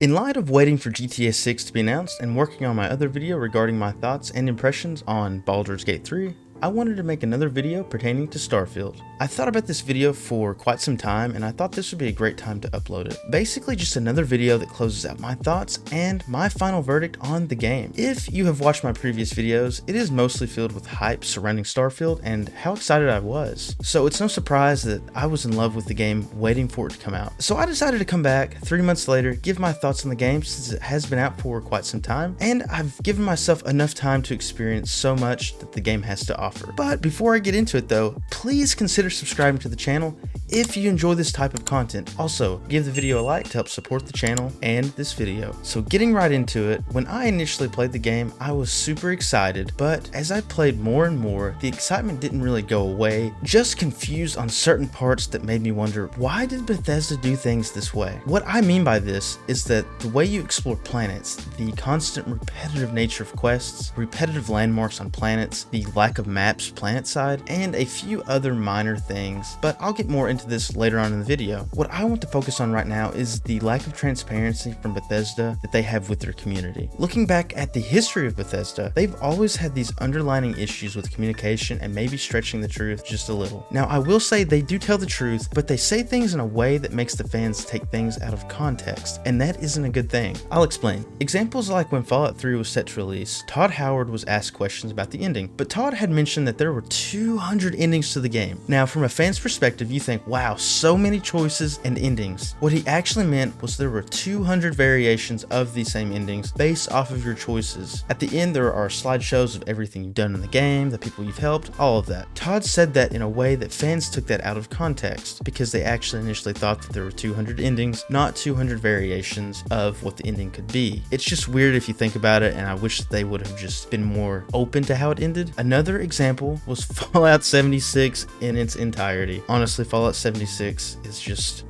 In light of waiting for GTA 6 to be announced and working on my other video regarding my thoughts and impressions on Baldur's Gate 3, I wanted to make another video pertaining to Starfield. I thought about this video for quite some time and I thought this would be a great time to upload it. Basically just another video that closes out my thoughts and my final verdict on the game. If you have watched my previous videos, it is mostly filled with hype surrounding Starfield and how excited I was. So it's no surprise that I was in love with the game waiting for it to come out. So I decided to come back 3 months later, give my thoughts on the game since it has been out for quite some time, and I've given myself enough time to experience so much that the game has to offer. But before I get into it though, please consider subscribing to the channel if you enjoy this type of content. Also, give the video a like to help support the channel and this video. So getting right into it, when I initially played the game, I was super excited, but as I played more and more, the excitement didn't really go away, just confused on certain parts that made me wonder, why did Bethesda do things this way? What I mean by this is that the way you explore planets, the constant repetitive nature of quests, repetitive landmarks on planets, the lack of maps planet side, and a few other minor things, but I'll get more into this later on in the video. What I want to focus on right now is the lack of transparency from Bethesda that they have with their community. Looking back at the history of Bethesda, they've always had these underlying issues with communication and maybe stretching the truth just a little. Now I will say they do tell the truth, but they say things in a way that makes the fans take things out of context, and that isn't a good thing. I'll explain. Examples like when Fallout 3 was set to release, Todd Howard was asked questions about the ending, but Todd had mentioned that there were 200 endings to the game. Now from a fan's perspective, you think, wow, so many choices and endings. What he actually meant was there were 200 variations of the same endings based off of your choices. At the end, there are slideshows of everything you've done in the game, the people you've helped, all of that. Todd said that in a way that fans took that out of context because they actually initially thought that there were 200 endings, not 200 variations of what the ending could be. It's just weird if you think about it, and I wish they would have just been more open to how it ended. Another example was Fallout 76 in its entirety. Honestly, Fallout 76 is just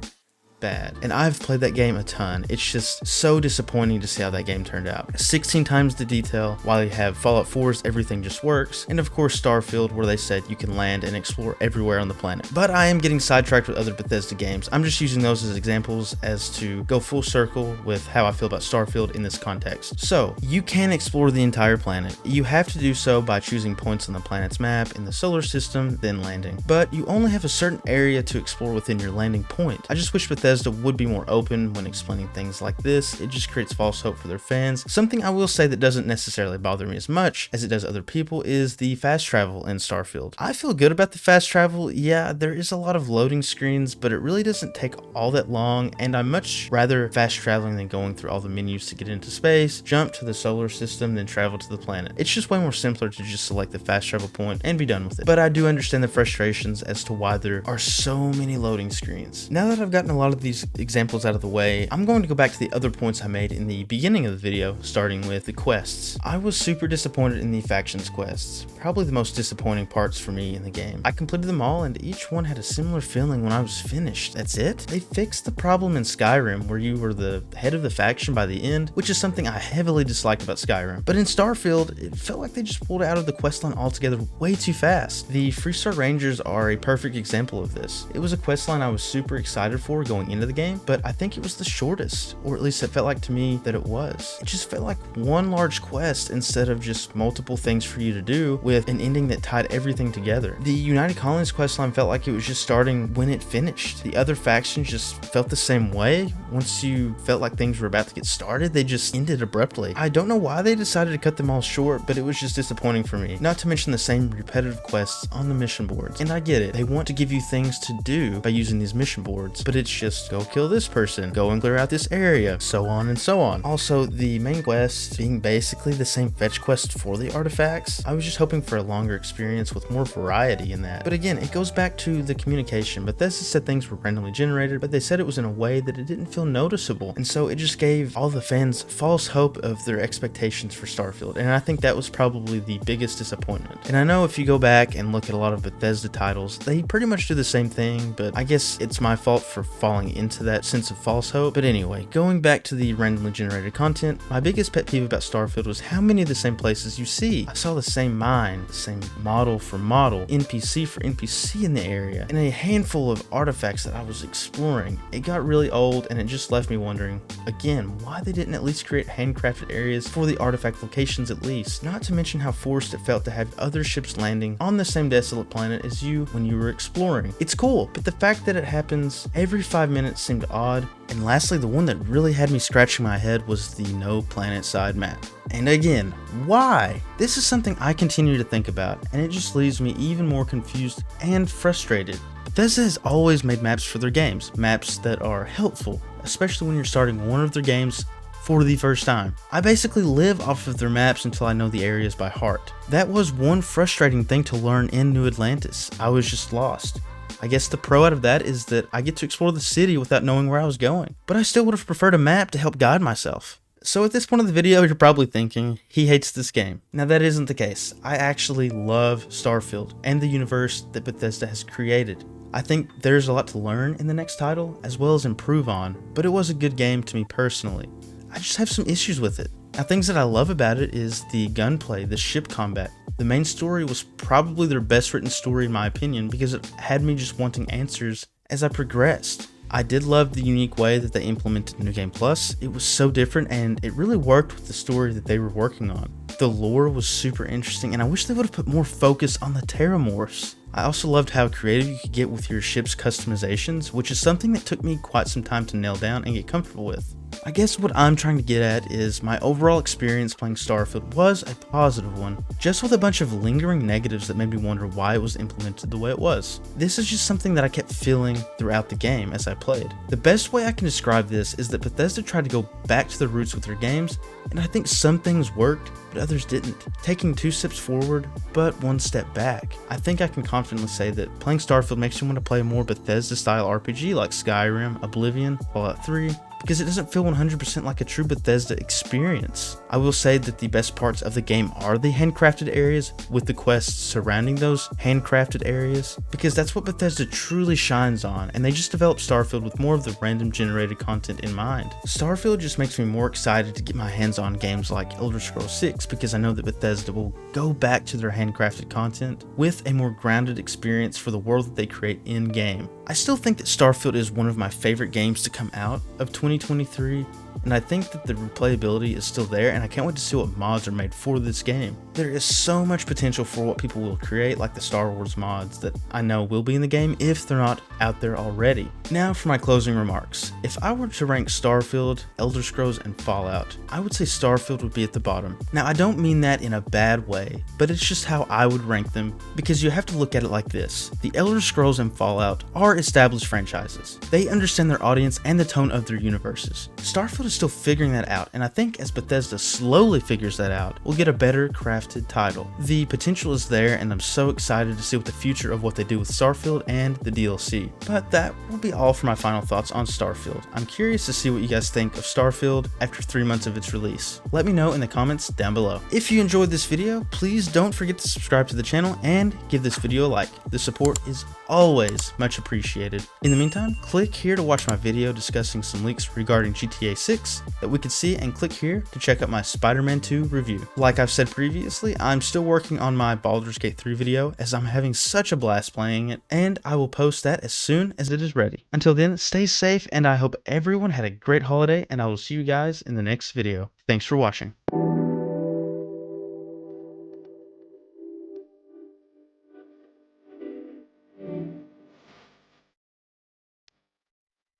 bad, and I've played that game a ton. It's just so disappointing to see how that game turned out. 16 times the detail, while you have Fallout 4's Everything Just Works, and of course Starfield, where they said you can land and explore everywhere on the planet. But I am getting sidetracked with other Bethesda games. I'm just using those as examples as to go full circle with how I feel about Starfield in this context. So you can explore the entire planet. You have to do so by choosing points on the planet's map in the solar system, then landing. But you only have a certain area to explore within your landing point. I just wish Bethesda would be more open when explaining things like this. It just creates false hope for their fans. Something I will say that doesn't necessarily bother me as much as it does other people is the fast travel in Starfield. I feel good about the fast travel. Yeah, there is a lot of loading screens, but it really doesn't take all that long, and I'm much rather fast traveling than going through all the menus to get into space, jump to the solar system, then travel to the planet. It's just way more simpler to just select the fast travel point and be done with it. But I do understand the frustrations as to why there are so many loading screens. Now that I've gotten a lot of these examples out of the way, I'm going to go back to the other points I made in the beginning of the video, starting with the quests. I was super disappointed in the factions quests, probably the most disappointing parts for me in the game. I completed them all and each one had a similar feeling when I was finished. That's it? They fixed the problem in Skyrim where you were the head of the faction by the end, which is something I heavily dislike about Skyrim. But in Starfield, it felt like they just pulled it out of the questline altogether way too fast. The Freestar Rangers are a perfect example of this. It was a questline I was super excited for going into the game, but I think it was the shortest, or at least it felt like to me that it was. It just felt like one large quest instead of just multiple things for you to do with an ending that tied everything together. The United Colonies questline felt like it was just starting when it finished. The other factions just felt the same way. Once you felt like things were about to get started, they just ended abruptly. I don't know why they decided to cut them all short, but it was just disappointing for me. Not to mention the same repetitive quests on the mission boards. And I get it, they want to give you things to do by using these mission boards, but it's just go kill this person, go and clear out this area, so on and so on. Also, the main quest being basically the same fetch quest for the artifacts, I was just hoping for a longer experience with more variety in that. But again, it goes back to the communication. Bethesda said things were randomly generated, but they said it was in a way that it didn't feel noticeable, and so it just gave all the fans false hope of their expectations for Starfield, and I think that was probably the biggest disappointment. And I know if you go back and look at a lot of Bethesda titles, they pretty much do the same thing, but I guess it's my fault for falling falling into that sense of false hope. But anyway, going back to the randomly generated content, my biggest pet peeve about Starfield was how many of the same places you see. I saw the same mine, the same model for model, NPC for NPC in the area, and a handful of artifacts that I was exploring. It got really old, and it just left me wondering, again, why they didn't at least create handcrafted areas for the artifact locations at least. Not to mention how forced it felt to have other ships landing on the same desolate planet as you when you were exploring. It's cool, but the fact that it happens every 5 minutes seemed odd. And lastly, the one that really had me scratching my head was the no planet side map. And again, why? This is something I continue to think about, and it just leaves me even more confused and frustrated. Bethesda has always made maps for their games, maps that are helpful, especially when you're starting one of their games for the first time. I basically live off of their maps until I know the areas by heart. That was one frustrating thing to learn in New Atlantis. I was just lost. I guess the pro out of that is that I get to explore the city without knowing where I was going, but I still would have preferred a map to help guide myself. So at this point of the video, you're probably thinking, he hates this game. Now that isn't the case. I actually love Starfield and the universe that Bethesda has created. I think there's a lot to learn in the next title, as well as improve on, but it was a good game to me personally. I just have some issues with it. Now, things that I love about it is the gunplay, the ship combat. The main story was probably their best written story in my opinion because it had me just wanting answers as I progressed. I did love the unique way that they implemented New Game Plus. It was so different and it really worked with the story that they were working on. The lore was super interesting and I wish they would have put more focus on the Terramorphs. I also loved how creative you could get with your ship's customizations, which is something that took me quite some time to nail down and get comfortable with. I guess what I'm trying to get at is my overall experience playing Starfield was a positive one, just with a bunch of lingering negatives that made me wonder why it was implemented the way it was. This is just something that I kept feeling throughout the game as I played. The best way I can describe this is that Bethesda tried to go back to their roots with their games, and I think some things worked, but others didn't. Taking 2 steps forward, but 1 step back. I think I can confidently say that playing Starfield makes you want to play a more Bethesda-style RPG like Skyrim, Oblivion, Fallout 3, because it doesn't feel 100% like a true Bethesda experience. I will say that the best parts of the game are the handcrafted areas with the quests surrounding those handcrafted areas, because that's what Bethesda truly shines on, and they just developed Starfield with more of the random generated content in mind. Starfield just makes me more excited to get my hands on games like Elder Scrolls 6 because I know that Bethesda will go back to their handcrafted content with a more grounded experience for the world that they create in-game. I still think that Starfield is one of my favorite games to come out of 2023, and I think that the replayability is still there, and I can't wait to see what mods are made for this game. There is so much potential for what people will create, like the Star Wars mods that I know will be in the game if they're not out there already. Now for my closing remarks. If I were to rank Starfield, Elder Scrolls, and Fallout, I would say Starfield would be at the bottom. Now I don't mean that in a bad way, but it's just how I would rank them, because you have to look at it like this. The Elder Scrolls and Fallout are established franchises. They understand their audience and the tone of their universes. Starfield is still figuring that out, and I think as Bethesda slowly figures that out, we'll get a better crafted title. The potential is there, and I'm so excited to see what the future of what they do with Starfield and the DLC. But that will be all for my final thoughts on Starfield. I'm curious to see what you guys think of Starfield after 3 months of its release. Let me know in the comments down below. If you enjoyed this video, please don't forget to subscribe to the channel and give this video a like. The support is always much appreciated. In the meantime, click here to watch my video discussing some leaks regarding GTA 6 that we could see, and click here to check out my Spider-Man 2 review. Like I've said previously, I'm still working on my Baldur's Gate 3 video as I'm having such a blast playing it, and I will post that as soon as it is ready. Until then, stay safe, and I hope everyone had a great holiday, and I will see you guys in the next video. Thanks for watching.